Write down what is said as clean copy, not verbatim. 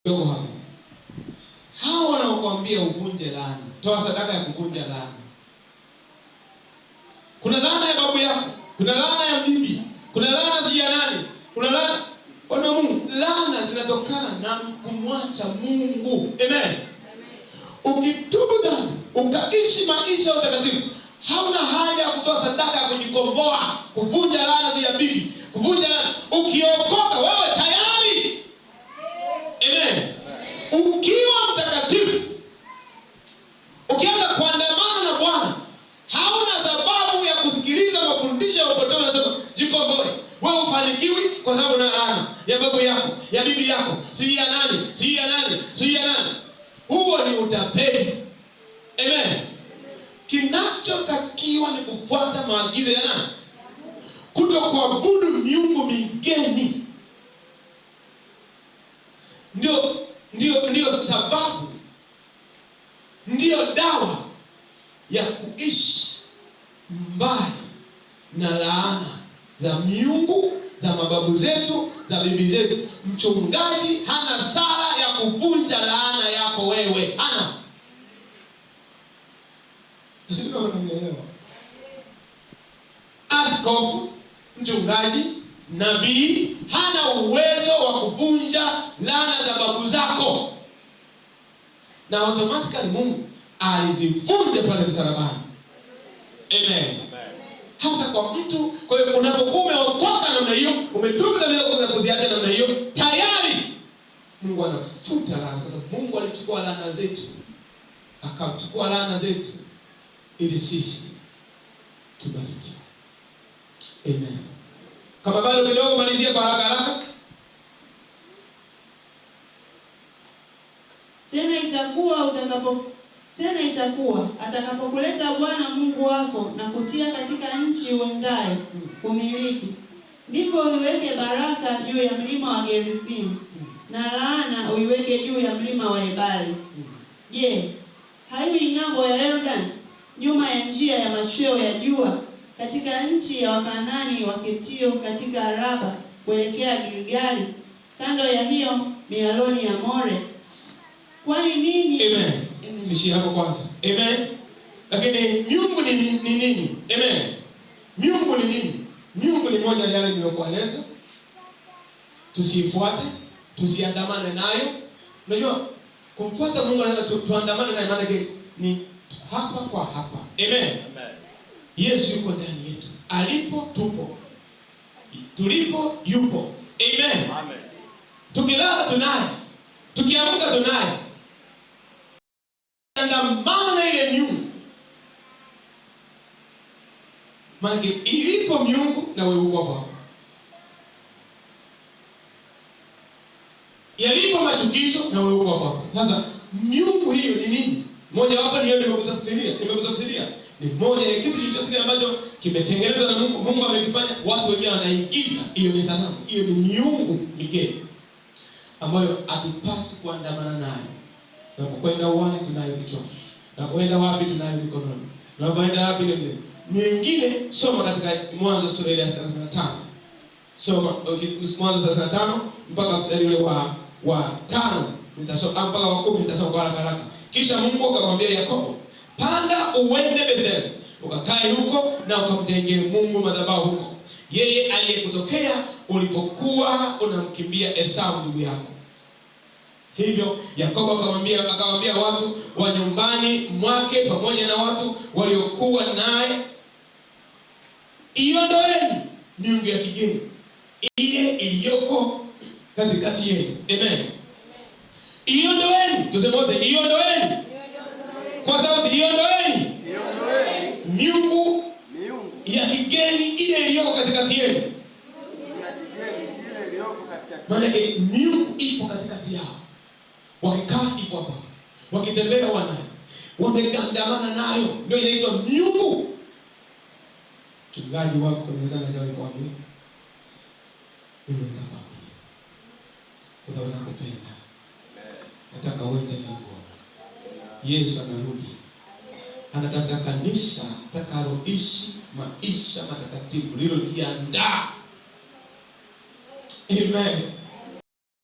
Dogo hapo. Hao wanaokuambia uvunje laana, toa sadaka ya kuvunja laana. Kuna laana ya babu yako, kuna laana ya bibi, kuna laana ya nani? Kuna laana ona Mungu. Laana zinatokana na kumwacha Mungu. Amen. Ukitubu dhambi, ukaishi maisha ya utakatifu, hauna haja ya kutoa sadaka ya kujikomboa, kuvunja laana ya bibi, kuvunja laana. Ukiokoka wewe tayari. Amen. Ukiwa mtakatifu, ukianza kuandamana na Bwana, hauna sababu ya kusikiliza mafundisho ya upotovu yanasema jikomboe. Wewe ufanikiwi kwa sababu na laana ya babu yako, ya bibi yako, si ya nani, si ya nani, si ya nani. Huo ni utapeli. Amen. Kinachotakiwa ni kufuata maagizo ya nani? Kutokuabudu miungu migeni. Ndio sababu, ndio dawa ya kuishi mbali na laana za miungu, za mababu zetu, za bibi zetu. Mchungaji hana sala ya kuvunja laana yako wewe. Hana. Askofu, mchungaji, nabii hana uwezo wa kuvunja laana za babu zako. Na automatically Mungu alizivunja pale msalabani. Amen. Hasa kwa mtu, kwa hiyo unapokuwa umeokoka namna hiyo, umetubu dhambi zako kuziacha namna hiyo, tayari Mungu anafuta laana, kwa sababu Mungu alichukua laana zetu. Akachukua laana zetu ili sisi tubarikiwe. Amen. Kama bado kidogo malizia kwa haraka. Tena itakuwa atakapokuleta Bwana Mungu wako na kutia katika nchi uendayo kumiliki, ndipo uiweke baraka juu ya mlima wa Gerizimu na laana uiweke juu ya mlima wa Ebali. Je, haiwi ng'ambo ya Yordani, nyuma ya njia ya machweo ya jua, katika nchi ya Wakanaani waketio katika Araba kuelekea Gilgali, kando ya hiyo mialoni ya More? Kwani ninyi Amen. Tuishie hapo kwanza. Amen. Lakini miungu ni nini? Amen. Miungu ni nini? Miungu ni moja yale niliyokueleza. Tusifuate, tusiandamane nayo. Unajua kumfuata Mungu anaweza tuandamane naye, maana ni hapa kwa hapa. Amen. Yesu yuko ndani yetu. Alipo tupo. Tulipo yupo. Amen. Amen. Tukilala tunaye. Tukiamka tunaye. Andamana ile miungu. Maana ilipo miungu na wewe uko hapo. Yalipo machukizo na wewe uko hapo. Sasa miungu hiyo ni nini? Moja wapo ni yeye nimekutafsiria. Ni moja ya kitu chochote ambacho kimetengenezwa na Mungu. Mungu amekifanya, watu wenyewe wanaigiza. Hiyo ni sanamu. Hiyo ni miungu migeni ambayo hatupasi kuandamana nayo. Tunapokwenda uwani tunayo kichwani. Tunapoenda wapi tunayo mikononi. Tunapoenda wapi ndio. Mengine soma katika Mwanzo sura ya 35. Soma Mwanzo 35 mpaka mstari ule wa 5. Nitasoma mpaka wa 10, nitasoma kwa haraka. Kisha Mungu akamwambia Yakobo, panda uende Bethel, ukakae huko na ukamjengee Mungu madhabahu huko, yeye aliyekutokea ulipokuwa unamkimbia Esau ndugu yako. Hivyo Yakobo akamwambia watu wa nyumbani mwake pamoja na watu waliokuwa naye, iondoeni miungu ya kigeni ile iliyoko katikati yenu. Amen. Iondoeni, tuseme wote iondoeni. Kwa sauti iondoeni. Miungu ya kigeni ile iliyoko katikati yenu. Maana miungu ipo katikati yao. Wakikaa ipo hapa. Wakitembea wanayo. Wamegandamana nayo. Ndio inaitwa miungu. Mchungaji wako anaweza hajawahi kuambia. Mimi nakwambia. Kwa sababu nakupenda. Nataka uende Mungu. Yesu anarudi. Anataka kanisa takaloishi maisha matakatifu lilojiandaa. Amen.